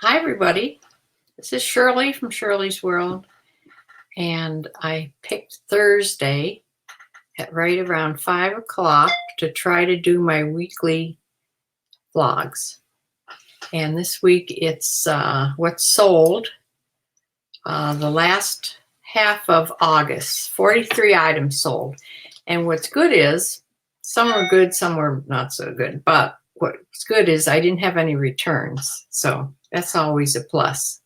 Hi, everybody. This is Shirley from Shirley's World, and I picked Thursday at right around 5 o'clock to try to do my weekly vlogs. And this week it's what's sold the last half of August. 43 items sold. And what's good is some were good, some were not so good. But what's good is I didn't have any returns. So that's always a plus.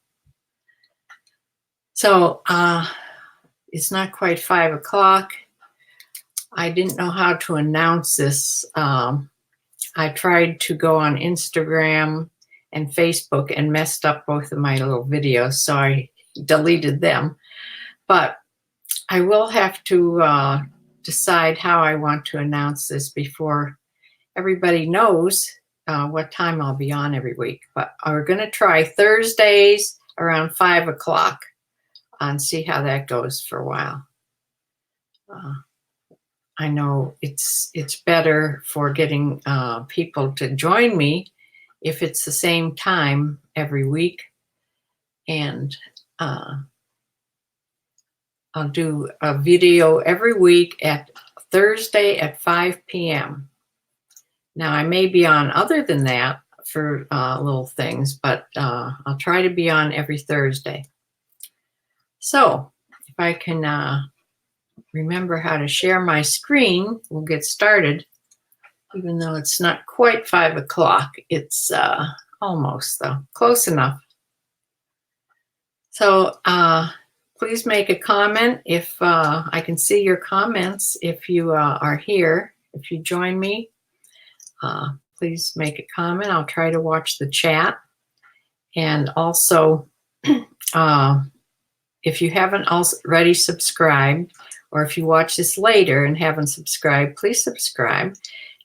So it's not quite 5 o'clock. I didn't know how to announce this. I tried to go on Instagram and Facebook and messed up both of my little videos, so I deleted them. But I will have to decide how I want to announce this before everybody knows what time I'll be on every week. But we're going to try Thursdays around 5 o'clock and see how that goes for a while. I know it's better for getting people to join me if it's the same time every week. And I'll do a video every week at Thursday at 5 p.m. Now, I may be on other than that for little things, but I'll try to be on every Thursday. So if I can remember how to share my screen, we'll get started. Even though it's not quite 5 o'clock, it's almost, though, close enough. So please make a comment if I can see your comments. If you are here, if you join me, please make a comment. I'll try to watch the chat. And also, if you haven't already subscribed, or if you watch this later and haven't subscribed, please subscribe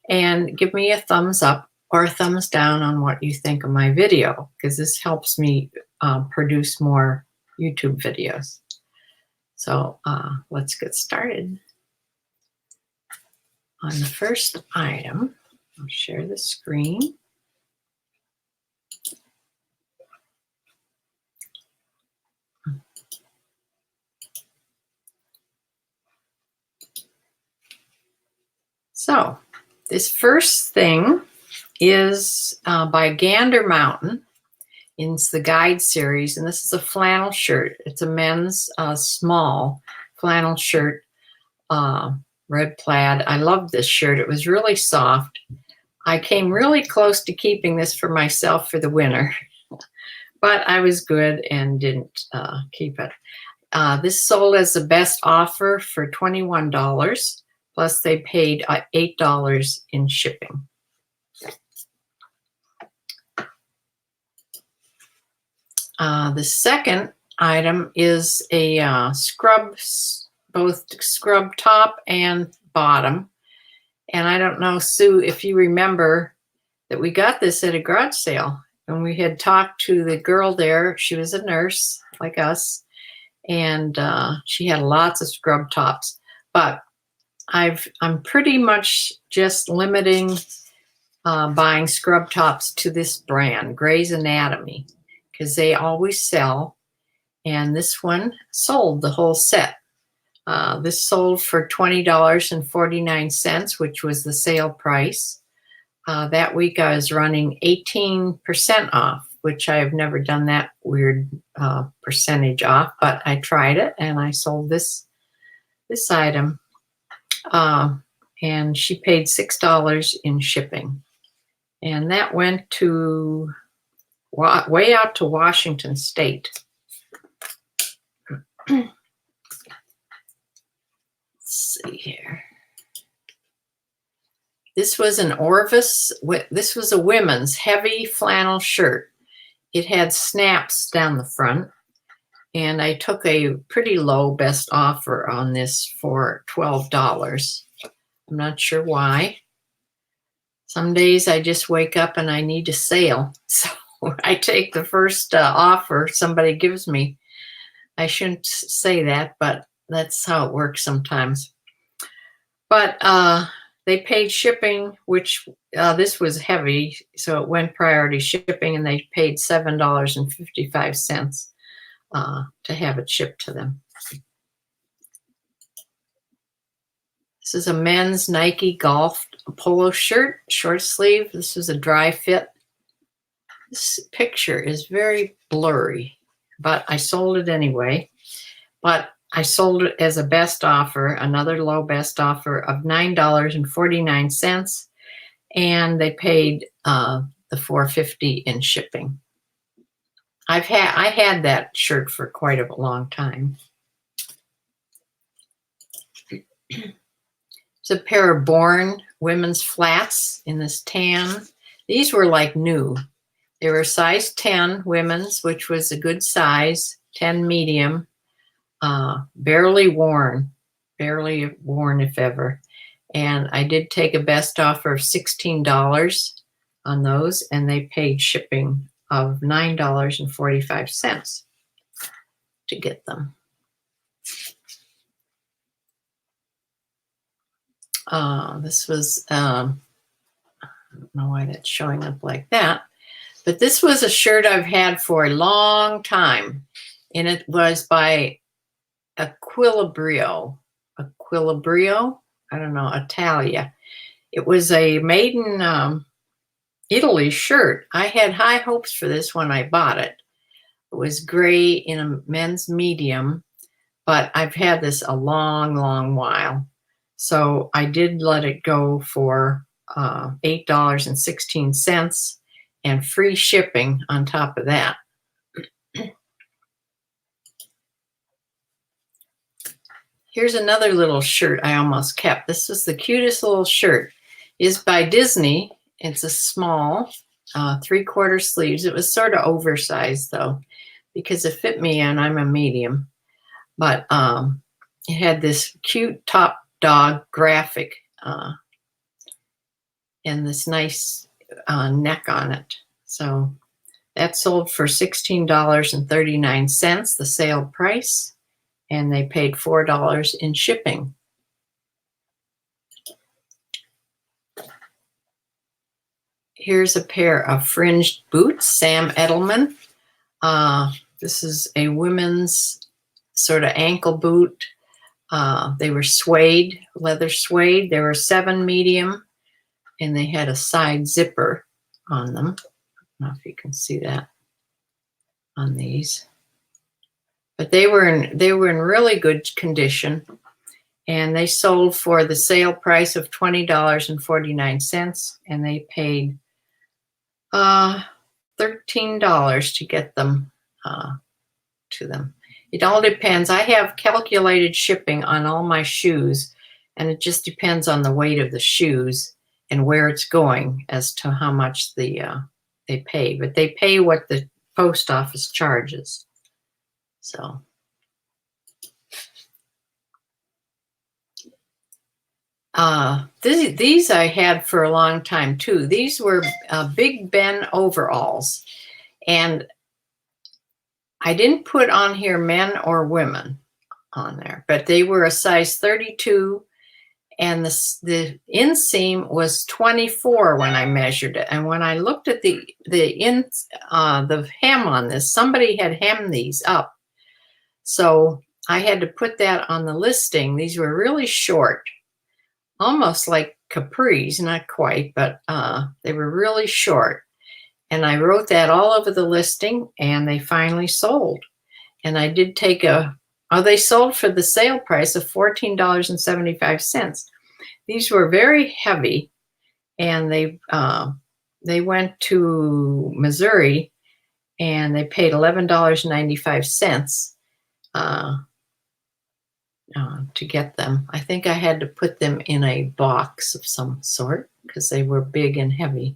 and give me a thumbs up or a thumbs down on what you think of my video, because this helps me produce more YouTube videos. So let's get started. On the first item, I'll share the screen. So this first thing is by Gander Mountain. It's the guide series, and this is a flannel shirt. It's a men's small flannel shirt, red plaid. I love this shirt. It was really soft. I came really close to keeping this for myself for the winter, but I was good and didn't keep it. This sold as the best offer for $21. Plus they paid $8 in shipping. The second item is a scrub, both scrub top and bottom. And I don't know, Sue, if you remember that we got this at a garage sale. And we had talked to the girl there. She was a nurse like us. And she had lots of scrub tops. But I'm pretty much just limiting buying scrub tops to this brand, Grey's Anatomy, because they always sell. And this one sold the whole set. This sold for $20.49, which was the sale price. That week I was running 18% off, which I have never done that weird percentage off, but I tried it and I sold this item. And she paid $6 in shipping. And that went to way out to Washington State. Let's see here. This was an Orvis. This was a women's heavy flannel shirt. It had snaps down the front. And I took a pretty low best offer on this for $12. I'm not sure why. Some days I just wake up and I need a sale. So I take the first offer somebody gives me. I shouldn't say that, but that's how it works sometimes. But they paid shipping, which this was heavy, so it went priority shipping, and they paid $7.55 to have it shipped to them. This is a men's Nike golf polo shirt, short sleeve. This is a dry fit. This picture is very blurry, but I sold it anyway. But I sold it as a best offer, another low best offer of $9.49, and they paid the $4.50 in shipping. I had that shirt for quite a long time. It's a pair of Born women's flats in this tan. These were like new. They were size 10 women's, which was a good size, 10 medium, barely worn if ever. And I did take a best offer of $16 on those, and they paid shipping of $9.45 to get them. This was, I don't know why that's showing up like that, but this was a shirt I've had for a long time, and it was by Equilibrio, I don't know, Italia. It was a made in Italy shirt. I had high hopes for this when I bought it. It was gray in a men's medium, but I've had this a long, long while. So I did let it go for $8.16 and free shipping on top of that. Here's another little shirt I almost kept. This was the cutest little shirt. It's by Disney. It's a small 3/4 sleeves. It was sort of oversized though, because it fit me and I'm a medium. But it had this cute top dog graphic and this nice neck on it. So that sold for $16.39, the sale price, and they paid $4 in shipping. Here's a pair of fringed boots, Sam Edelman. This is a women's sort of ankle boot. They were suede, leather suede. They were 7 medium, and they had a side zipper on them. I don't know if you can see that on these, but they were in really good condition, and they sold for the sale price of $20.49, and they paid $13 to get them to them. It all depends. I have calculated shipping on all my shoes, and it just depends on the weight of the shoes and where it's going as to how much they pay. But they pay what the post office charges. So these I had for a long time too. These were Big Ben overalls, and I didn't put on here men or women on there, but they were a size 32, and the inseam was 24 when I measured it. And when I looked at the hem on this, somebody had hemmed these up, so I had to put that on the listing. These were really short, almost like capris, not quite, but they were really short. And I wrote that all over the listing, and they finally sold. And I did take they sold for the sale price of $14.75. These were very heavy, and they went to Missouri, and they paid $11.95 to get them. I think I had to put them in a box of some sort because they were big and heavy.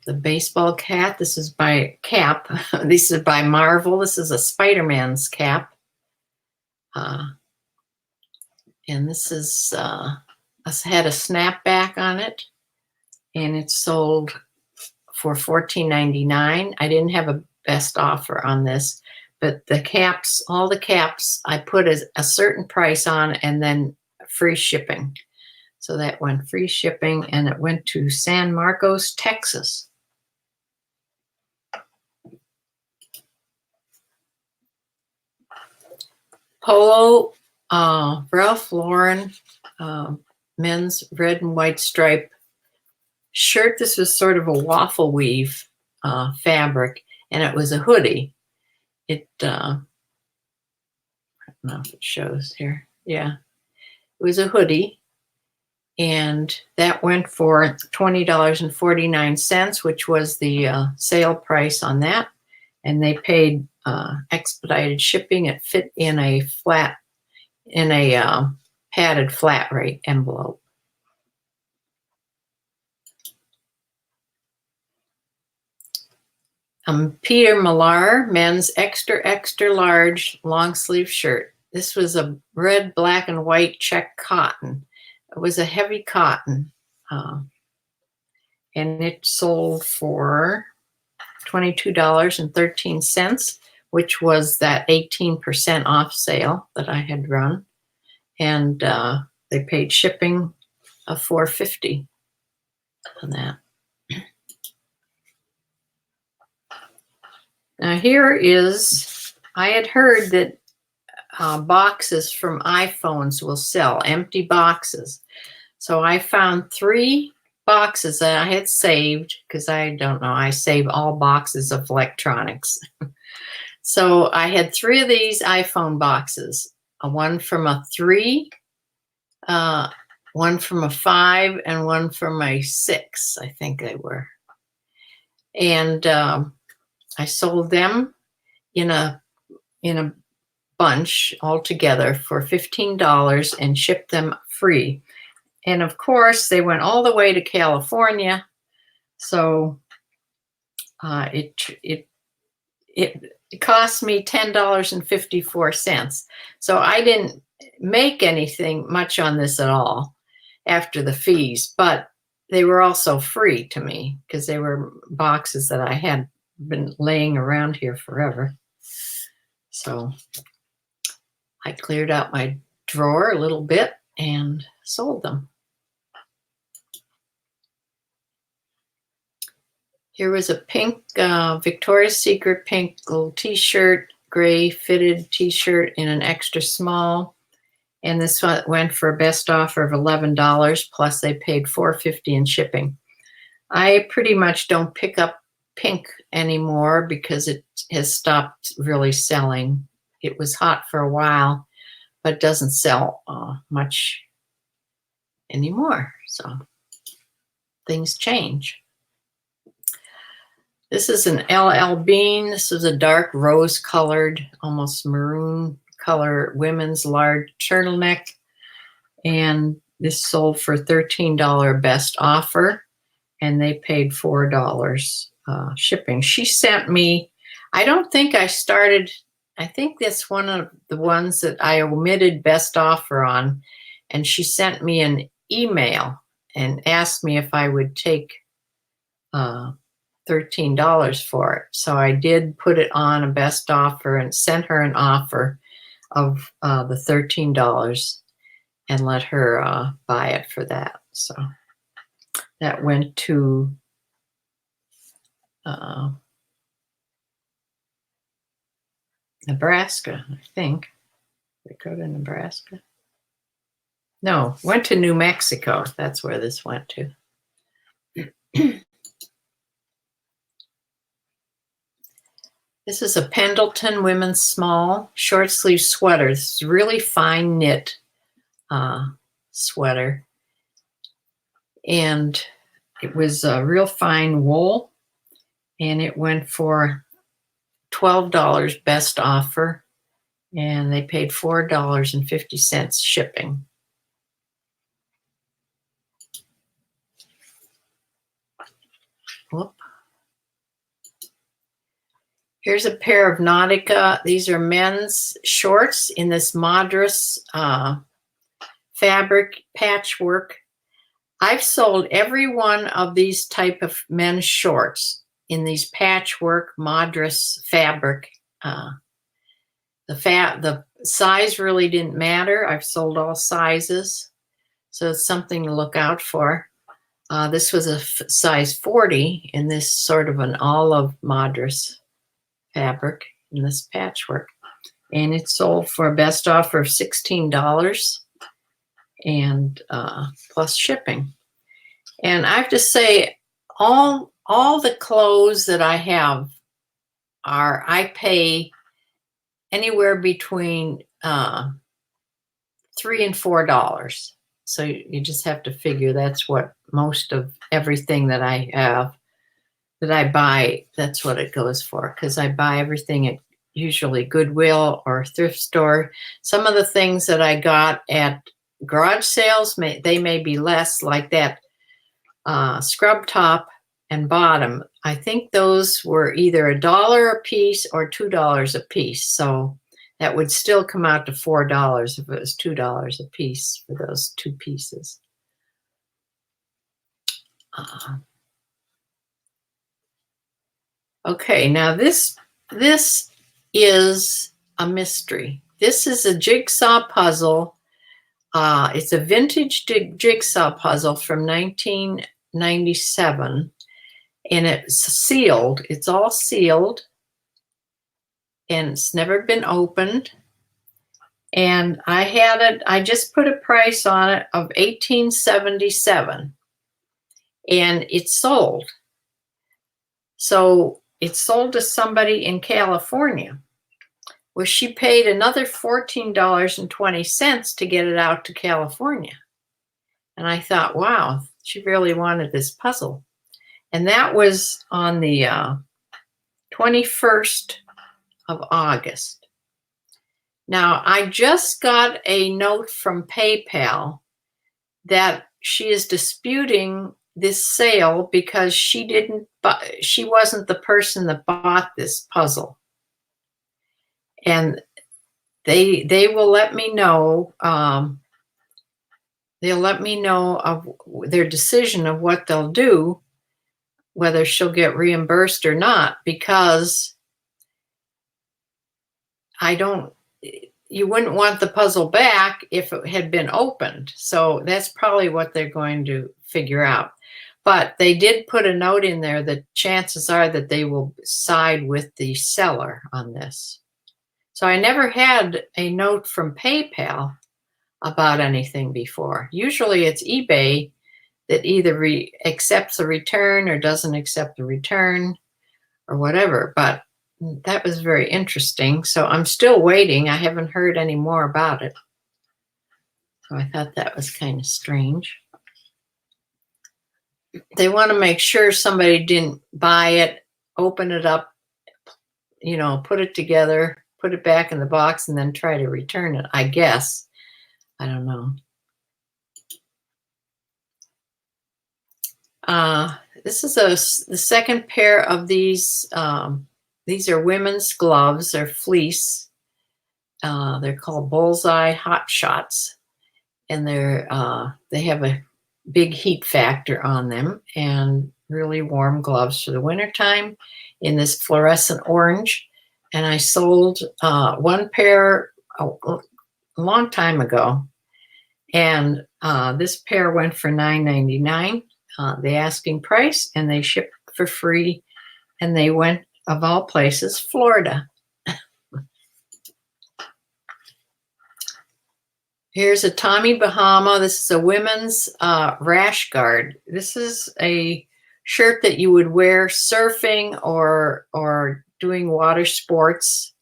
The baseball cap, this is by this is by Marvel. This is a Spider-Man's cap. And this is had a snapback on it, and it sold for $14.99. I didn't have a best offer on this, but the caps, all the caps, I put a certain price on and then free shipping. So that went free shipping, and it went to San Marcos, Texas. Polo, Ralph Lauren, men's red and white stripe shirt. This was sort of a waffle weave fabric, and it was a hoodie. It, I don't know if it shows here. Yeah, it was a hoodie, and that went for $20.49, which was the sale price on that. And they paid expedited shipping. It fit in a padded flat rate envelope. Peter Millar, men's extra, extra large long sleeve shirt. This was a red, black, and white check cotton. It was a heavy cotton, and it sold for $22.13, which was that 18% off sale that I had run. And they paid shipping of $4.50 on that. Now here is, I had heard that boxes from iPhones will sell, empty boxes. So I found 3 boxes that I had saved, because I don't know, I save all boxes of electronics. So I had 3 of these iPhone boxes, one from a 3, one from a 5, and one from a 6, I think they were. And I sold them in a bunch all together for $15 and shipped them free. And of course, they went all the way to California, so it cost me $10.54. So I didn't make anything much on this at all after the fees, but they were also free to me because they were boxes that I had been laying around here forever. So I cleared out my drawer a little bit and sold them. Here was a pink Victoria's Secret pink little t-shirt, gray fitted t-shirt in an extra small. And this one went for a best offer of $11, plus they paid $4.50 in shipping. I pretty much don't pick up pink anymore because it has stopped really selling. It was hot for a while, but doesn't sell much anymore. So things change. This is an LL Bean. This is a dark rose colored, almost maroon color women's large turtleneck. And this sold for $13 best offer, and they paid $4 shipping. She sent me, I don't think I started, I think that's one of the ones that I omitted best offer on. And she sent me an email and asked me if I would take $13 for it. So I did put it on a best offer and sent her an offer of the $13 and let her buy it for that. So that went to Nebraska, I think. Did it go to Nebraska? No, went to New Mexico. That's where this went to. This is a Pendleton women's small short sleeve sweater. This is really fine knit sweater. And it was a real fine wool. And it went for $12 best offer. And they paid $4.50 shipping. Whoop. Here's a pair of Nautica. These are men's shorts in this Madras fabric patchwork. I've sold every one of these type of men's shorts in these patchwork Madras fabric The size really didn't matter. I've sold all sizes, so it's something to look out for. This was a size 40 in this sort of an olive madras fabric in this patchwork. And it sold for a best offer of $16 and plus shipping. And I have to say, all the clothes that I have I pay anywhere between $3 and $4. So you just have to figure that's what most of everything that I have that I buy, that's what it goes for, because I buy everything at usually Goodwill or thrift store. Some of the things that I got at garage sales, they may be less, like that scrub top and bottom. I think those were either $1 a piece or $2 a piece. So that would still come out to $4 if it was $2 a piece for those two pieces. Okay, now this is a mystery. This is a jigsaw puzzle. It's a vintage jigsaw puzzle from 1997, and it's sealed. It's all sealed, and it's never been opened. And I had it, I just put a price on it of $18.77, and it's sold. So it sold to somebody in California, where she paid another $14.20 to get it out to California. And I thought, wow, she really wanted this puzzle. And that was on the 21st of August. Now, I just got a note from PayPal that she is disputing this sale because she wasn't the person that bought this puzzle. And they will let me know, they'll let me know of their decision of what they'll do, whether she'll get reimbursed or not, because you wouldn't want the puzzle back if it had been opened. So that's probably what they're going to figure out. But they did put a note in there that chances are that they will side with the seller on this. So I never had a note from PayPal about anything before. Usually it's eBay that either accepts a return or doesn't accept the return or whatever. But that was very interesting. So I'm still waiting. I haven't heard any more about it. So I thought that was kind of strange. They want to make sure somebody didn't buy it, open it up, put it together, put it back in the box, and then try to return it, I guess. I don't know. This is the second pair of these. These are women's gloves. They're fleece. They're called Bullseye Hot Shots, and they have a big heat factor on them, and really warm gloves for the wintertime in this fluorescent orange. And I sold one pair a long time ago, and this pair went for $9.99, the asking price, and they shipped for free, and they went, of all places, Florida. Here's a Tommy Bahama. This is a women's rash guard. This is a shirt that you would wear surfing or doing water sports.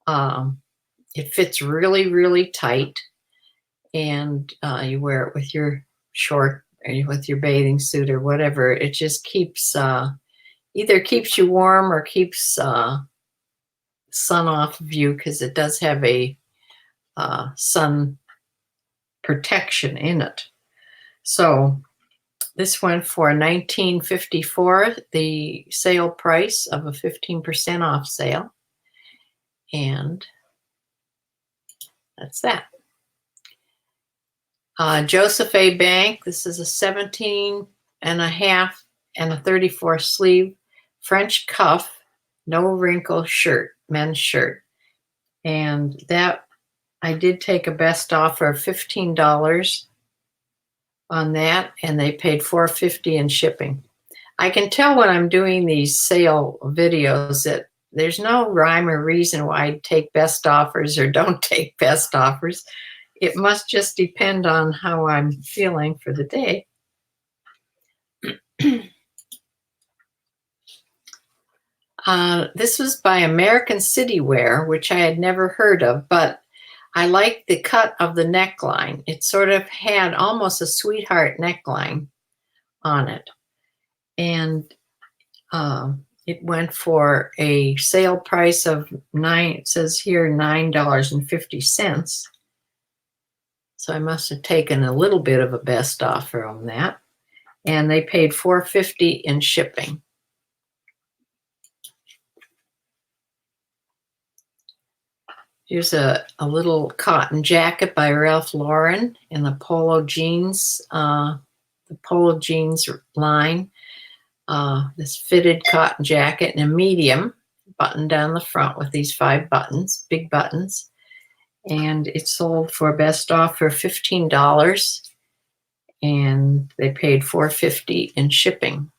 It fits really, really tight, and you wear it with your short or with your bathing suit or whatever. It just keeps either keeps you warm or keeps sun off of you, because it does have a sun protection in it. So this went for $19.54, the sale price of a 15% off sale. And that's that. Joseph A. Bank. This is a 17 and a half and a 34 sleeve French cuff, no wrinkle shirt, men's shirt. And that I did take a best offer of $15 on that, and they paid $4.50 in shipping. I can tell when I'm doing these sale videos that there's no rhyme or reason why I take best offers or don't take best offers. It must just depend on how I'm feeling for the day. This was by American City Wear, which I had never heard of, but I liked the cut of the neckline. It sort of had almost a sweetheart neckline on it. And it went for a sale price of it says here $9.50. So I must have taken a little bit of a best offer on that. And they paid $4.50 in shipping. Here's a little cotton jacket by Ralph Lauren in the Polo Jeans line. This fitted cotton jacket in a medium, button down the front with these 5 buttons, big buttons. And it sold for best offer $15, and they paid $4.50 in shipping.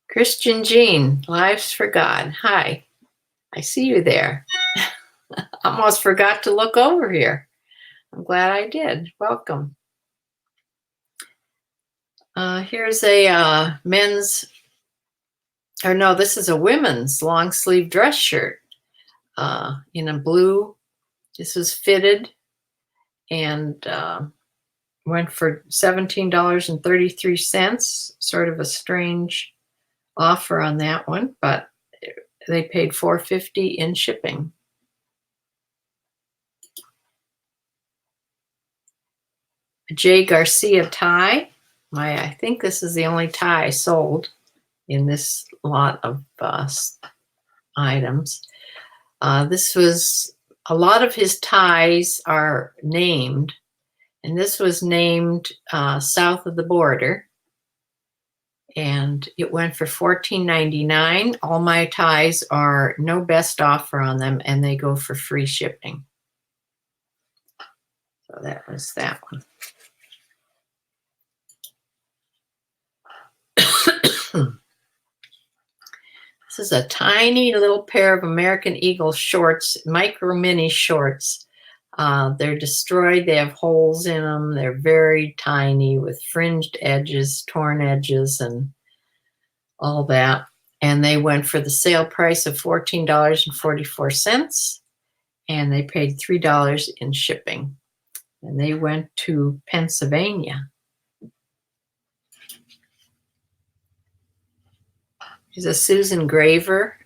Christian Jean, Lives for God. Hi, I see you there. Almost forgot to look over here. I'm glad I did. Welcome. Here's a men's, or no, this is a women's long sleeve dress shirt in a blue. This was fitted and went for $17.33. Sort of a strange offer on that one, but they paid $4.50 in shipping. J. Garcia tie. I think this is the only tie I sold in this lot of items. This was, a lot of his ties are named, and this was named South of the Border. And it went for $14.99. All my ties are no best offer on them, and they go for free shipping. So that was that one. This is a tiny little pair of American Eagle shorts, micro mini shorts. They're destroyed. They have holes in them. They're very tiny with fringed edges, torn edges, and all that. And they went for the sale price of $14.44, and they paid $3 in shipping. And they went to Pennsylvania. Here's a Susan Graver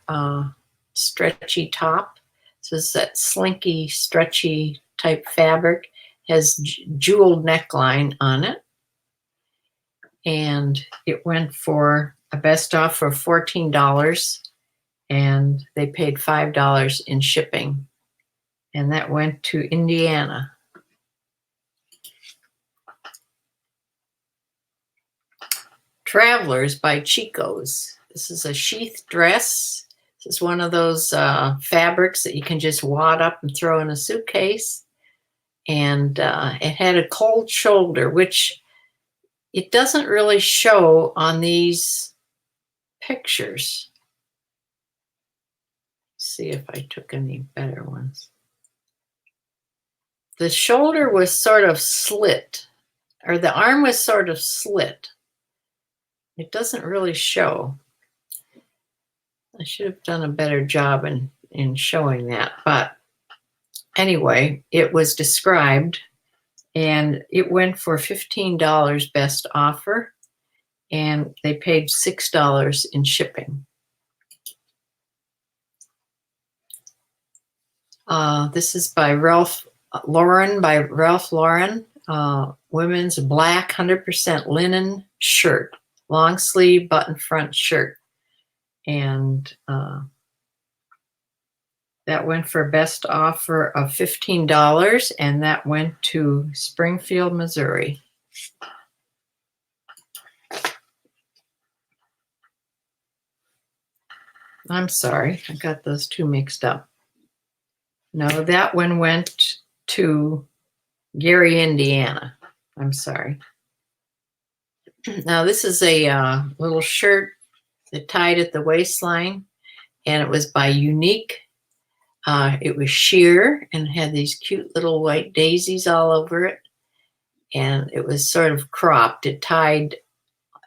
stretchy top. This is that slinky, stretchy type fabric. Has jeweled neckline on it. And it went for a best offer of $14, and they paid $5 in shipping. And that went to Indiana. Travelers by Chico's. This is a sheath dress. This is one of those fabrics that you can just wad up and throw in a suitcase. And it had a cold shoulder, which it doesn't really show on these pictures. Let's see if I took any better ones. The shoulder was sort of slit, or the arm was sort of slit. It doesn't really show. I should have done a better job in showing that. But anyway, it was described, and it went for $15 best offer, and they paid $6 in shipping. This is by Ralph Lauren, women's black 100% linen shirt, long sleeve button front shirt. And that went for best offer of $15, and that went to Springfield, Missouri. I'm sorry, I got those two mixed up. No, that one went to Gary, Indiana. I'm sorry. Now this is a little shirt that tied at the waistline, and it was by Unique. It was sheer and had these cute little white daisies all over it, and it was sort of cropped. It tied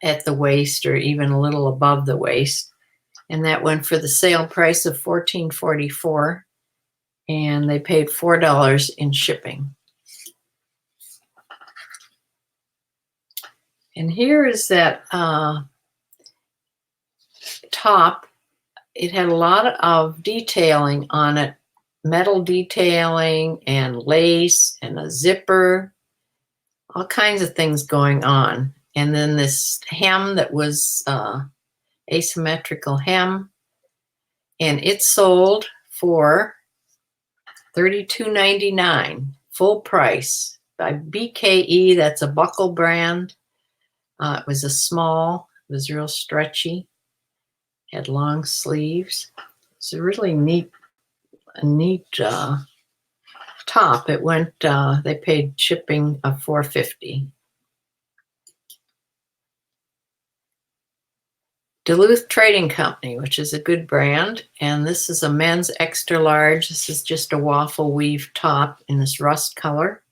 at the waist or even a little above the waist, and that went for the sale price of $14.44, and they paid $4 in shipping. And here is that top. It had a lot of detailing on it, metal detailing and lace and a zipper, all kinds of things going on. And then this hem that was asymmetrical hem, and it sold for $32.99, full price, by BKE. That's a Buckle brand. It was a small, it was real stretchy, had long sleeves. It's a really neat top. It went, they paid shipping of $4.50. Duluth Trading Company, which is a good brand, and this is a men's extra large. This is just a waffle weave top in this rust color,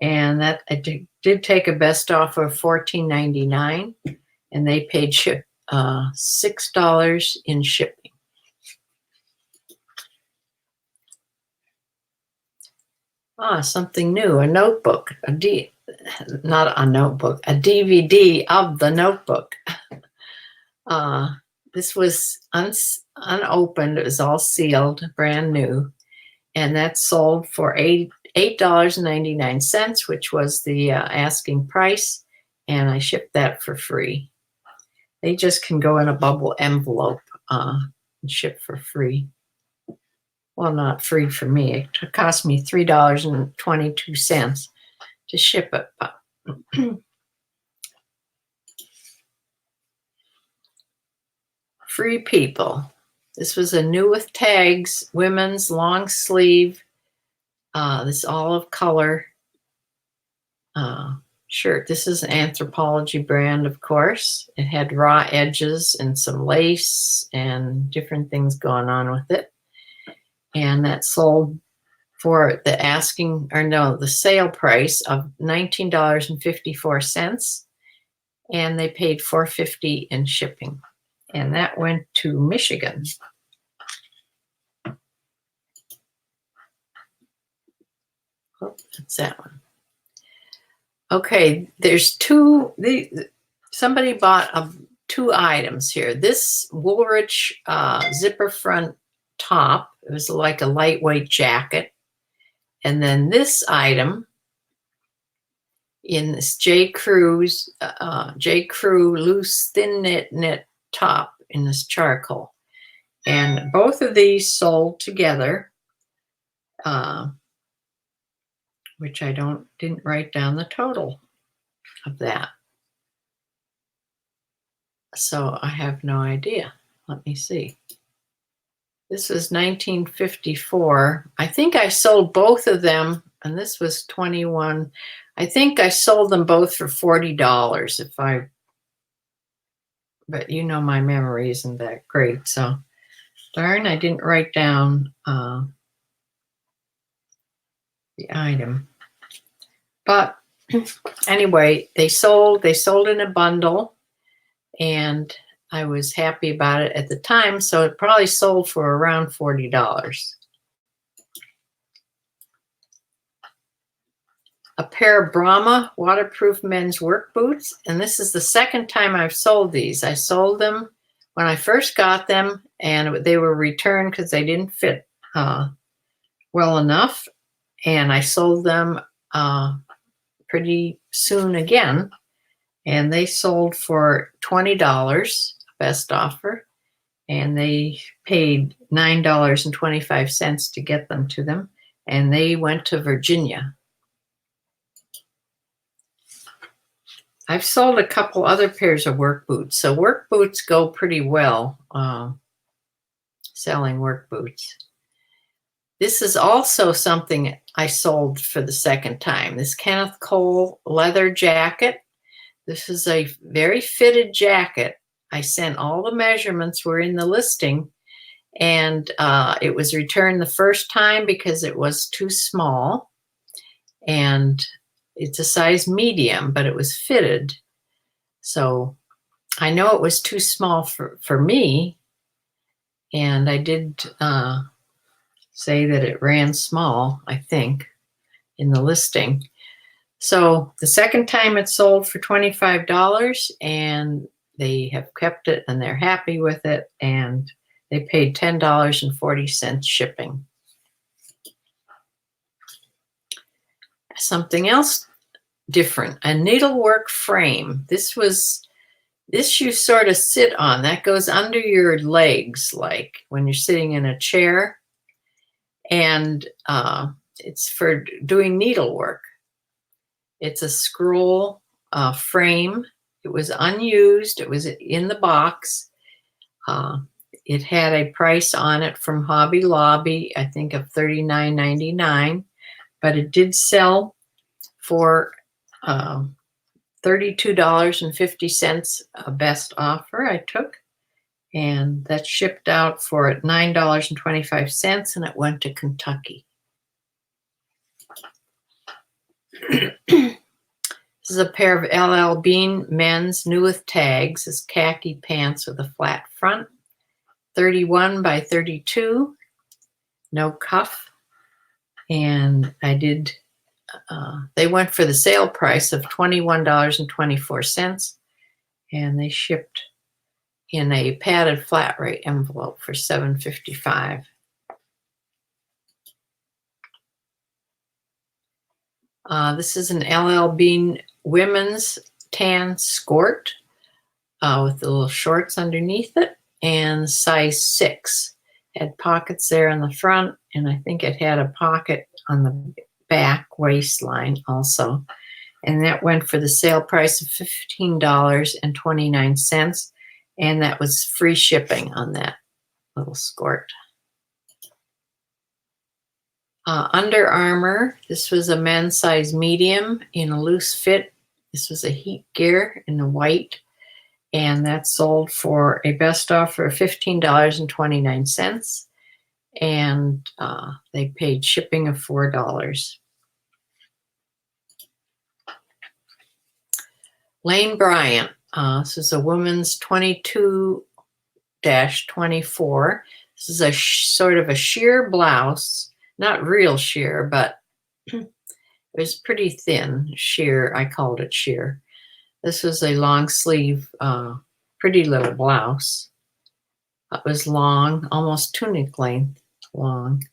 and that I did take a best offer of $14.99, and they paid $6 in shipping. Something new, a notebook, not a notebook, a DVD of the Notebook. This was unopened. It was all sealed, brand new, and that sold for $8.99, which was the asking price, and I shipped that for free. They just can go in a bubble envelope and ship for free. Well, not free for me. It cost me $3.22 to ship it. Free People. This was a new with tags, women's long sleeve, this olive color shirt. This is an Anthropologie brand, of course. It had raw edges and some lace and different things going on with it. And that sold for the sale price of $19.54, and they paid $4.50 in shipping. And that went to Michigan. Oh, that's that one. Okay, there's somebody bought two items here. This Woolrich zipper front top, it was like a lightweight jacket. And then this item in this J. Crew loose thin knit top in this charcoal. And both of these sold together, which I didn't write down the total of that. So I have no idea. Let me see. This was 1954. I think I sold both of them, and this was 21. I think I sold them both for $40 but you know my memory isn't that great, so darn, I didn't write down the item. But anyway, they sold in a bundle, and I was happy about it at the time, so it probably sold for around $40. A pair of Brahma waterproof men's work boots, and this is the second time I've sold these. I sold them when I first got them, and they were returned because they didn't fit well enough, and I sold them pretty soon again, and they sold for $20, best offer, and they paid $9.25 to get them to them, and they went to Virginia. I've sold a couple other pairs of work boots. So work boots go pretty well. selling work boots. This is also something I sold for the second time. This Kenneth Cole leather jacket. This is a very fitted jacket. I sent all the measurements were in the listing, and it was returned the first time because it was too small, and it's a size medium, but it was fitted. So I know it was too small for me, and I did say that it ran small, I think, in the listing. So the second time it sold for $25, and they have kept it and they're happy with it, and they paid $10.40 shipping. Something else different, a needlework frame. This you sort of sit on. That goes under your legs, like when you're sitting in a chair, and it's for doing needlework. It's a scroll frame. It was unused. It was in the box. It had a price on it from Hobby Lobby, I think of $39.99, but it did sell for $32.50, a best offer I took, and that shipped out for $9.25, and it went to Kentucky. This is a pair of LL Bean men's new with tags. It's khaki pants with a flat front, 31 by 32, no cuff, and I did. They went for the sale price of $21.24, and they shipped in a padded flat rate envelope for $7.55. This is an LL Bean women's tan skirt with the little shorts underneath it, and size 6. Had pockets there in the front, and I think it had a pocket on the back waistline also. And that went for the sale price of $15.29, and that was free shipping on that little skirt. Under Armour, this was a men's size medium in a loose fit. This was a heat gear in the white, and that sold for a best offer of $15.29, and they paid shipping of $4. Lane Bryant, this is a woman's 22-24. This is a sort of a sheer blouse. Not real sheer, but it was pretty thin sheer. I called it sheer. This was a long sleeve, pretty little blouse. It was long, almost tunic length long.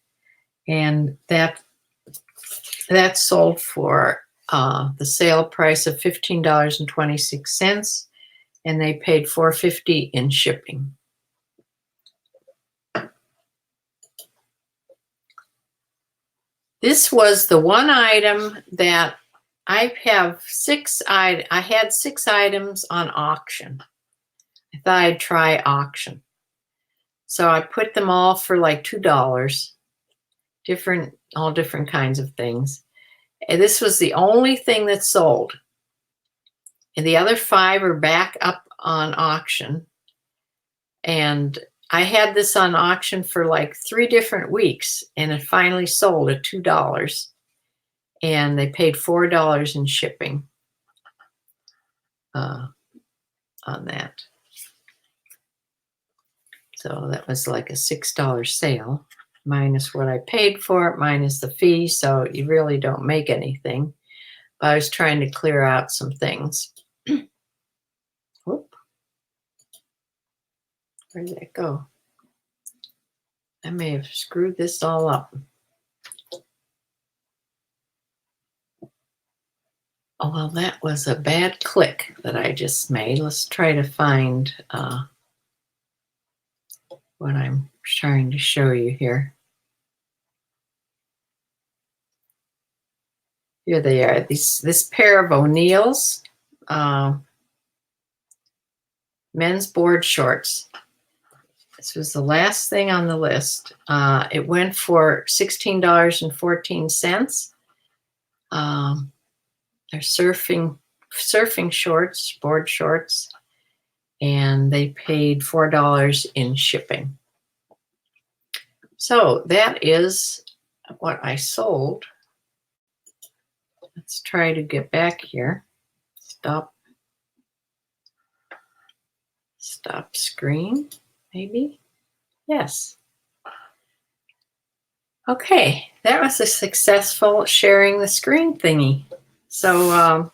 And that sold for the sale price of $15.26, and they paid $4.50 in shipping. This was the one item that I had 6 items on auction. I thought I'd try auction. So I put them all for like $2, all different kinds of things. And this was the only thing that sold. And the other 5 are back up on auction. And I had this on auction for like 3 different weeks, and it finally sold at $2, and they paid $4 in shipping on that. So that was like a $6 sale, minus what I paid for it, minus the fee, so you really don't make anything. But I was trying to clear out some things. Whoop. Where did that go? I may have screwed this all up. Oh, well, that was a bad click that I just made. Let's try to find what I'm trying to show you here. Here they are. This pair of O'Neill's men's board shorts. This was the last thing on the list. It went for $16.14. They're surfing shorts, board shorts, and they paid $4 in shipping. So that is what I sold. Let's try to get back here. Stop screen, maybe. Yes. Okay, that was a successful sharing the screen thingy. So,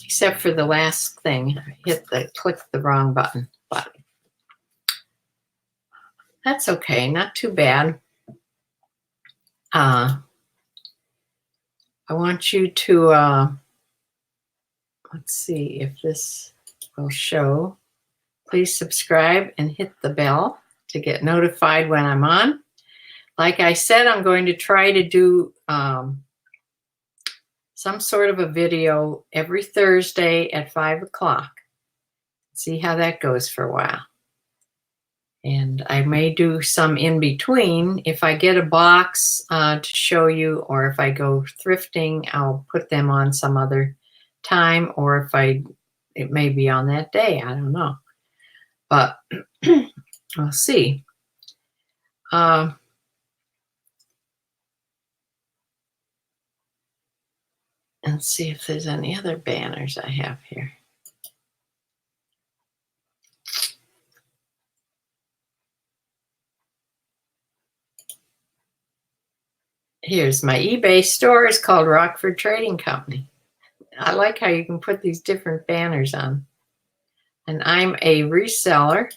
except for the last thing, I clicked the wrong button. But that's okay, not too bad. I want you to, let's see if this will show. Please subscribe and hit the bell to get notified when I'm on. Like I said, I'm going to try to do some sort of a video every Thursday at 5 o'clock. See how that goes for a while. And I may do some in between. If I get a box to show you, or if I go thrifting, I'll put them on some other time, or if it may be on that day, I don't know. But we'll see. And see if there's any other banners I have here. Here's my eBay store. It's called Rockford Trading Company. I like how you can put these different banners on. And I'm a reseller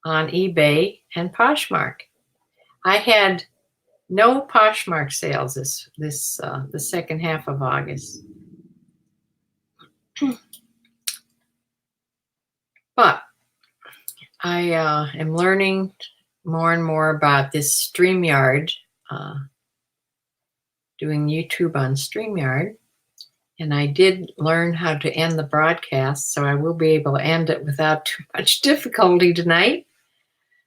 on eBay and Poshmark. I had no Poshmark sales the second half of August. But I am learning more and more about this StreamYard, doing YouTube on StreamYard. And I did learn how to end the broadcast, so I will be able to end it without too much difficulty tonight.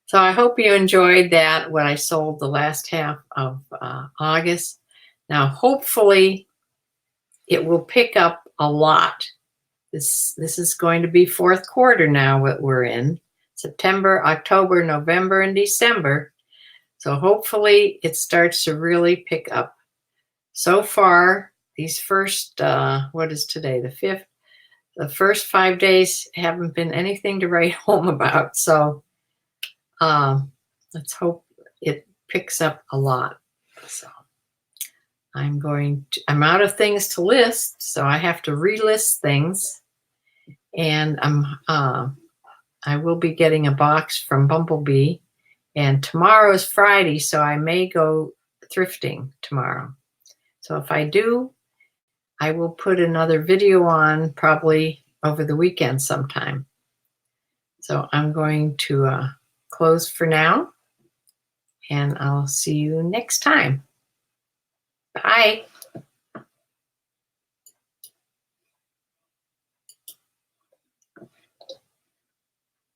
So I hope you enjoyed that, what I sold the last half of August. Now, hopefully, it will pick up a lot. This is going to be fourth quarter now, what we're in. September, October, November, and December. So hopefully, it starts to really pick up. So far, these first, what is today, the 5th? The first 5 days haven't been anything to write home about. So let's hope it picks up a lot. So I'm out of things to list, so I have to relist things. And I will be getting a box from Bumblebee. And tomorrow is Friday, so I may go thrifting tomorrow. So if I do, I will put another video on probably over the weekend sometime. So I'm going to close for now, and I'll see you next time. Bye.